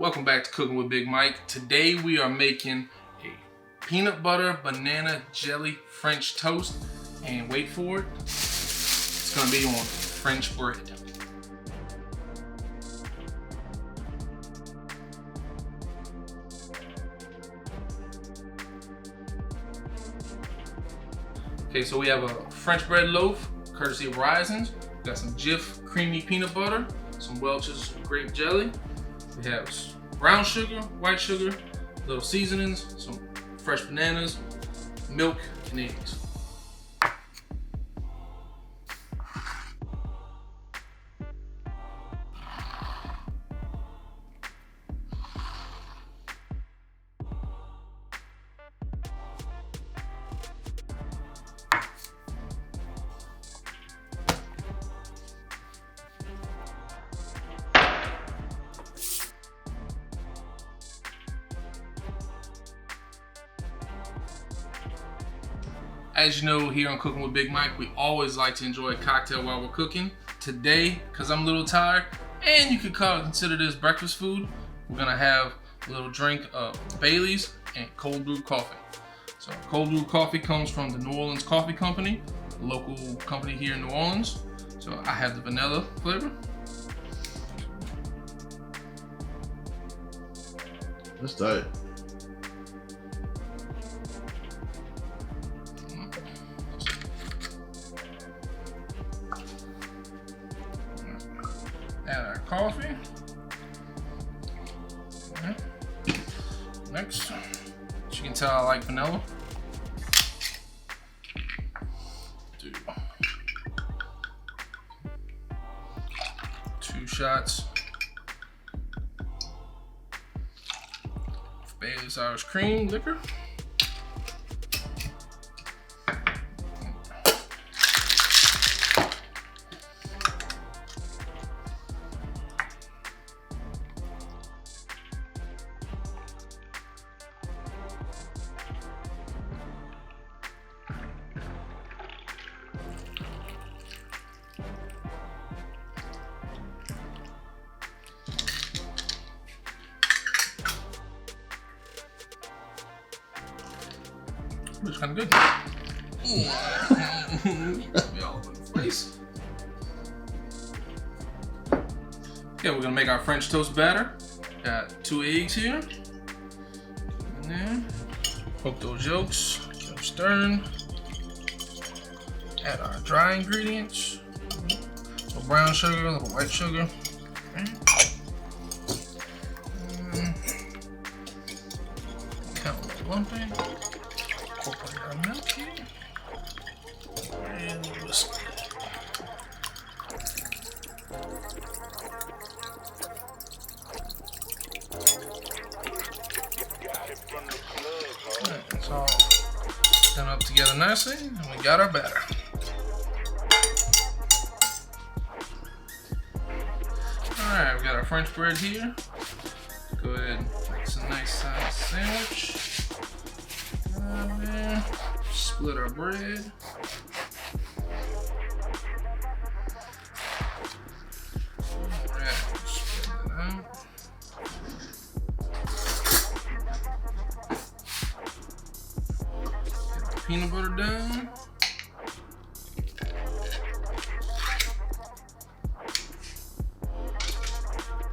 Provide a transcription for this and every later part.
Welcome back to Cooking with Big Mike. Today we are making a peanut butter banana jelly French toast, and wait for it, it's gonna be on French bread. Okay, so we have a French bread loaf, courtesy of Raisins. We got some Jif creamy peanut butter, some Welch's grape jelly. We have brown sugar, white sugar, little seasonings, some fresh bananas, milk, and eggs. As you know, here on Cooking with Big Mike, we always like to enjoy a cocktail while we're cooking. Today, because I'm a little tired, and you could consider this breakfast food, we're gonna have a little drink of Bailey's and cold brew coffee. So cold brew coffee comes from the New Orleans Coffee Company, a local company here in New Orleans. So I have the vanilla flavor. That's tight. Add our coffee. Okay. Next, as you can tell, I like vanilla. Do 2 shots of Bailey's Irish cream liquor. Looks kind of good. Be all over the place. Okay, we're gonna make our French toast batter. Got 2 eggs here. In there. Poke those yolks. Get them stirring. Add our dry ingredients. A little brown sugar, a little white sugar. Okay. Count a little lumping. Incorporate our milk here. And whisk it. Alright, it's all done up together nicely, and we got our batter. Alright, we got our French bread here. Go ahead and make some nice sized sandwich. There. Split our bread. Alright, spread that out. Get the peanut butter down.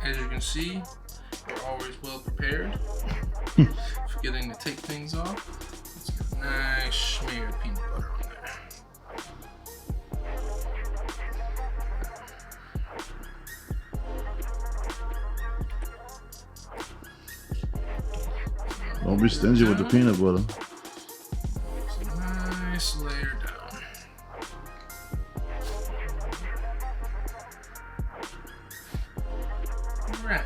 As you can see, we're always well prepared. Forgetting to take things off. Nice smeared peanut butter on there. Don't be stingy with the peanut butter. It's a nice layer down. Alright.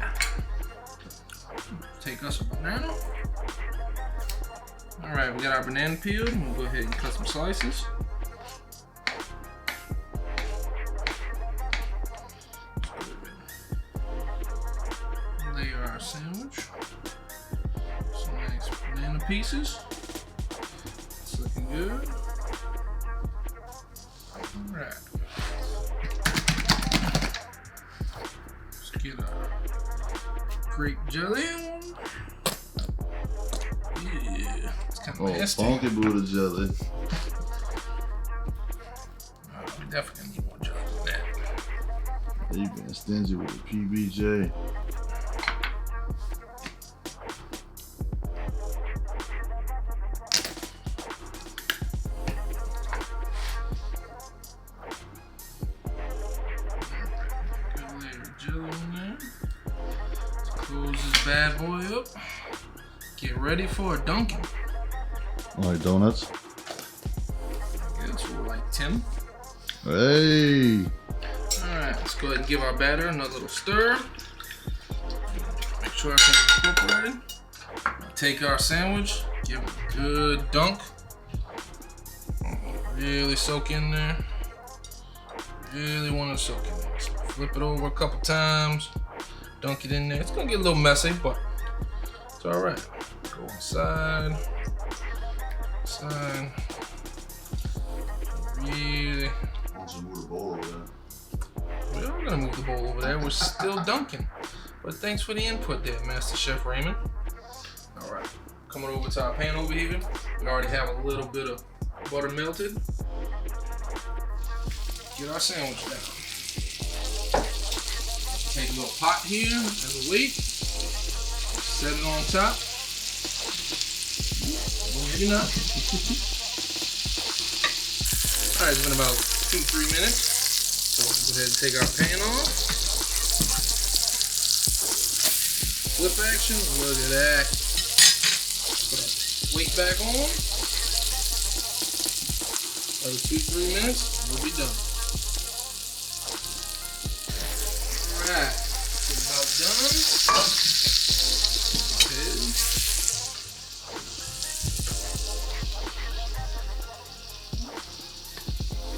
Take us a banana. Alright, we got our banana peeled, and we'll go ahead and cut some slices. Layer our sandwich. Some nice banana pieces. It's looking good. Alright. Let's get our grape jelly. Yeah, it's kind of nasty. Funky Buddha jelly. We definitely need more jelly than that. You being stingy with the Pb&J. Good layer of jelly in there. Let's close this bad boy up. Get ready for a dunking. Like donuts? I guess we're like Tim. Hey! Alright, let's go ahead and give our batter another little stir. Make sure everything's incorporated. Take our sandwich, give it a good dunk. Really soak in there. Really want to soak in there. So flip it over a couple times. Dunk it in there. It's gonna get a little messy, but it's alright. Go inside. Side. Really. Move the bowl over there. We're gonna move the bowl over there. We're still dunking. But thanks for the input there, Master Chef Raymond. Alright. Coming over to our pan over here. We already have a little bit of butter melted. Get our sandwich down. Take a little pot here as a weight. Set it on top. Maybe not. Alright, it's been about 2-3 minutes. So we'll go ahead and take our pan off. Flip action, look at that. Put our weight back on. Another 2-3 minutes, we'll be done. Alright, it's about done. Okay.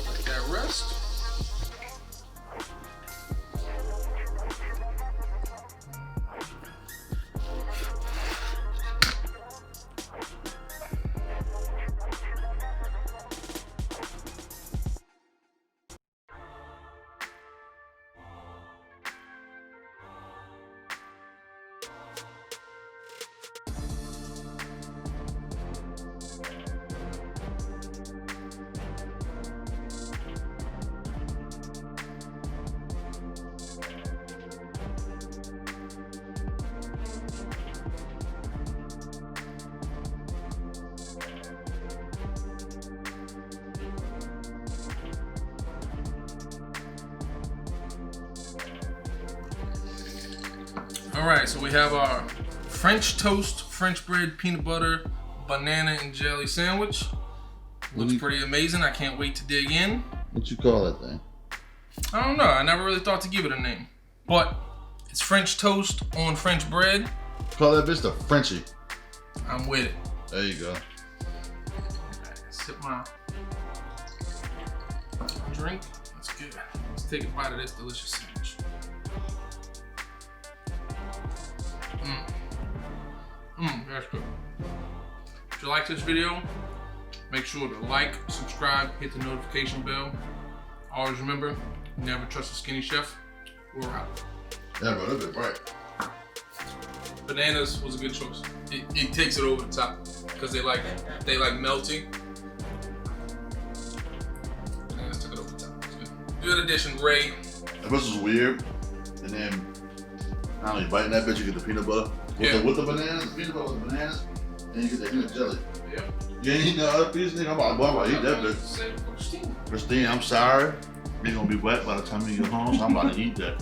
Let that rest. All right, so we have our French toast, French bread, peanut butter, banana and jelly sandwich. Looks pretty amazing. I can't wait to dig in. What you call that thing? I don't know. I never really thought to give it a name. But it's French toast on French bread. Call that bitch the Frenchie. I'm with it. There you go. Right, sip my drink. That's good. Let's take a bite of this delicious sandwich. That's good. If you like this video, make sure to like, subscribe, hit the notification bell. Always remember, never trust a skinny chef. We're out. Yeah, bro, that's right. Bananas was a good choice. It takes it over the top because they like melty. Bananas took it over the top. It's good. Good addition, Ray. That was weird. And then I don't know, you bite in that bitch, you get the peanut butter. With the bananas, peanut butter with bananas, and you get the peanut jelly. Yeah. You ain't eating the other piece, nigga. I'm about to eat that bitch. Christine, I'm sorry. You're gonna be wet by the time you get home, so I'm about to eat that.